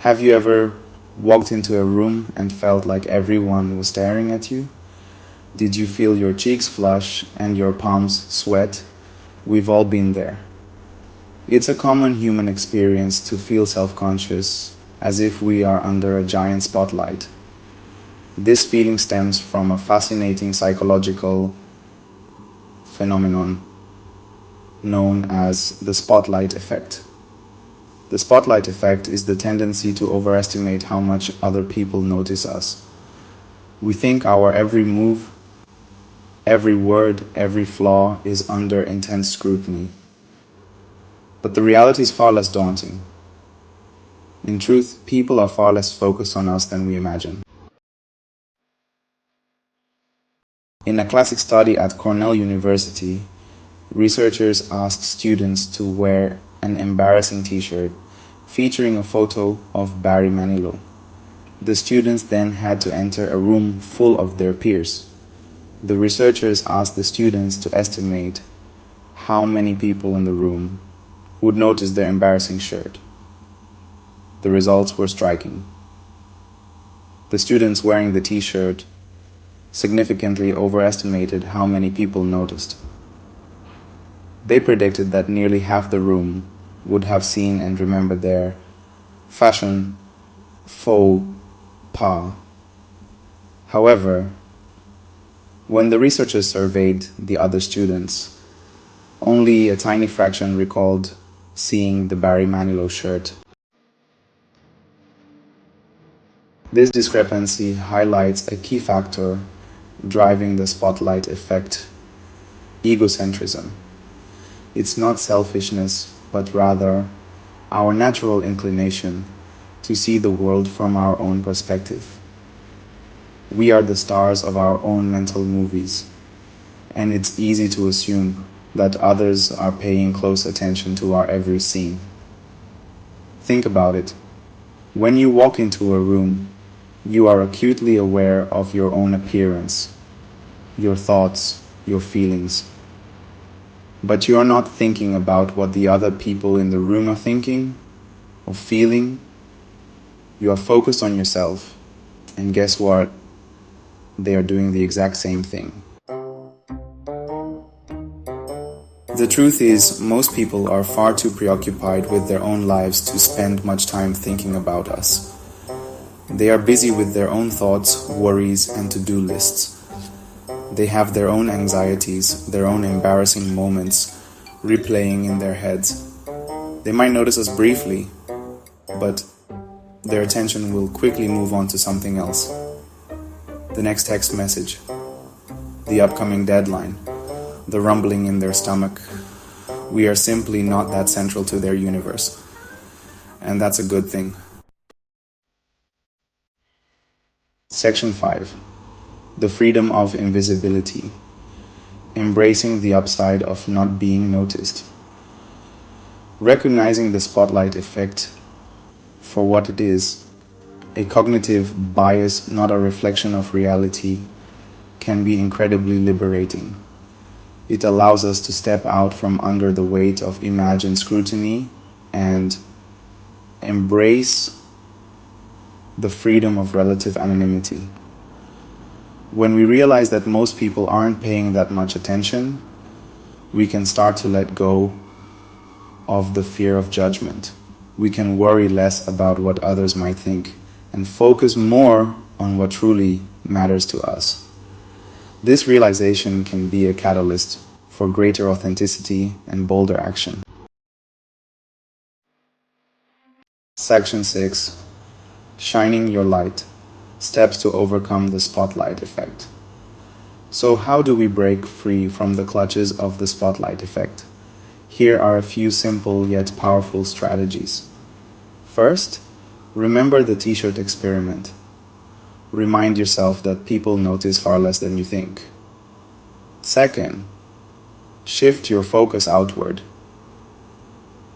Have you ever walked into a room and felt like everyone was staring at you? Did you feel your cheeks flush and your palms sweat? We've all been there. It's a common human experience to feel self-conscious, as if we are under a giant spotlight. This feeling stems from a fascinating psychological phenomenon known as the spotlight effect. The spotlight effect is the tendency to overestimate how much other people notice us. We think our every move, every word, every flaw is under intense scrutiny. But the reality is far less daunting. In truth, people are far less focused on us than we imagine. In a classic study at Cornell University, researchers asked students to wear an embarrassing t-shirt featuring a photo of Barry Manilow. The students then had to enter a room full of their peers. The researchers asked the students to estimate how many people in the room would notice their embarrassing shirt. The results were striking. The students wearing the t-shirt significantly overestimated how many people noticed. They predicted that nearly half the room would have seen and remembered their fashion faux pas. However, when the researchers surveyed the other students, only a tiny fraction recalled seeing the Barry Manilow shirt. This discrepancy highlights a key factor driving the spotlight effect: egocentrism. It's not selfishness, but rather our natural inclination to see the world from our own perspective. We are the stars of our own mental movies, and it's easy to assume that others are paying close attention to our every scene. Think about it. When you walk into a room, you are acutely aware of your own appearance, your thoughts, your feelings. But you are not thinking about what the other people in the room are thinking or feeling. You are focused on yourself, and guess what? They are doing the exact same thing. The truth is, most people are far too preoccupied with their own lives to spend much time thinking about us. They are busy with their own thoughts, worries, and to-do lists. They have their own anxieties, their own embarrassing moments replaying in their heads. They might notice us briefly, but their attention will quickly move on to something else. The next text message, the upcoming deadline, the rumbling in their stomach. We are simply not that central to their universe. And that's a good thing. Section 5. The freedom of invisibility. Embracing the upside of not being noticed. Recognizing the spotlight effect for what it is, a cognitive bias, not a reflection of reality, can be incredibly liberating. It allows us to step out from under the weight of imagined scrutiny and embrace the freedom of relative anonymity. When we realize that most people aren't paying that much attention, we can start to let go of the fear of judgment. We can worry less about what others might think and focus more on what truly matters to us. This realization can be a catalyst for greater authenticity and bolder action. Section 6. Shining your light. Steps to overcome the spotlight effect. So how do we break free from the clutches of the spotlight effect? Here are a few simple yet powerful strategies. First, remember the t-shirt experiment. Remind yourself that people notice far less than you think. Second, shift your focus outward.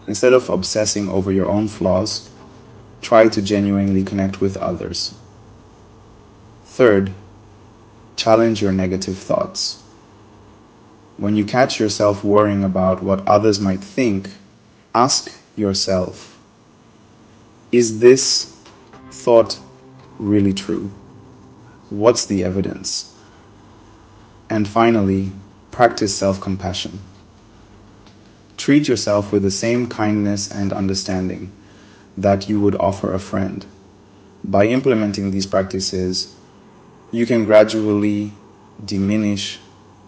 Instead of obsessing over your own flaws, try to genuinely connect with others. Third, challenge your negative thoughts. When you catch yourself worrying about what others might think, ask yourself, is this thought really true? What's the evidence? And finally, practice self-compassion. Treat yourself with the same kindness and understanding that you would offer a friend. By implementing these practices, you can gradually diminish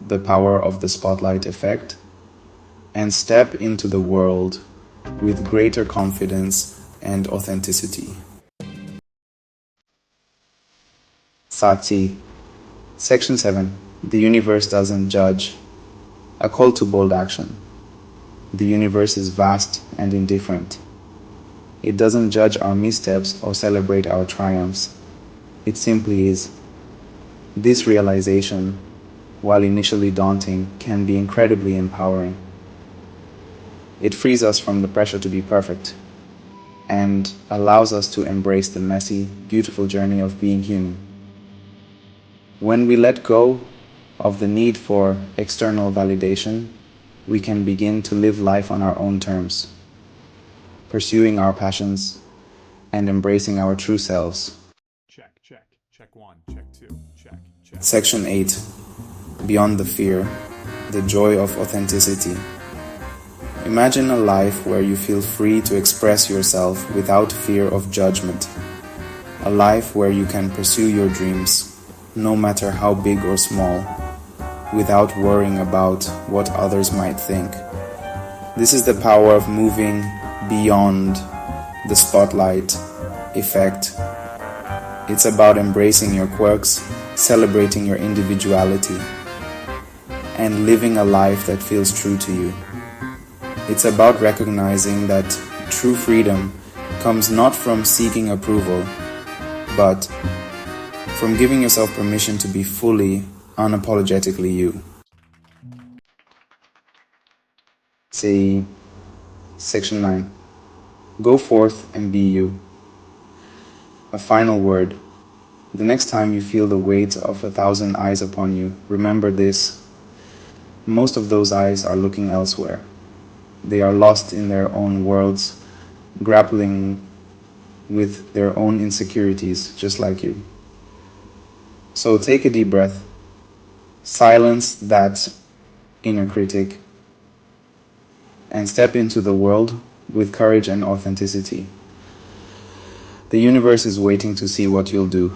the power of the spotlight effect and step into the world with greater confidence and authenticity. Sati, Section 7. The universe doesn't judge. A call to bold action. The universe is vast and indifferent. It doesn't judge our missteps or celebrate our triumphs. It simply is. This realization, while initially daunting, can be incredibly empowering. It frees us from the pressure to be perfect and allows us to embrace the messy, beautiful journey of being human. When we let go of the need for external validation, we can begin to live life on our own terms, pursuing our passions and embracing our true selves. Check one, check two, check. Section 8. Beyond the fear, the joy of authenticity. Imagine a life where you feel free to express yourself without fear of judgment. A life where you can pursue your dreams, no matter how big or small, without worrying about what others might think. This is the power of moving beyond the spotlight effect. It's about embracing your quirks, celebrating your individuality, and living a life that feels true to you. It's about recognizing that true freedom comes not from seeking approval, but from giving yourself permission to be fully, unapologetically you. Say, Section 9. Go forth and be you. A final word. The next time you feel the weight of 1,000 eyes upon you, remember this. Most of those eyes are looking elsewhere. They are lost in their own worlds, grappling with their own insecurities, just like you. So take a deep breath, silence that inner critic, and step into the world with courage and authenticity. The universe is waiting to see what you'll do.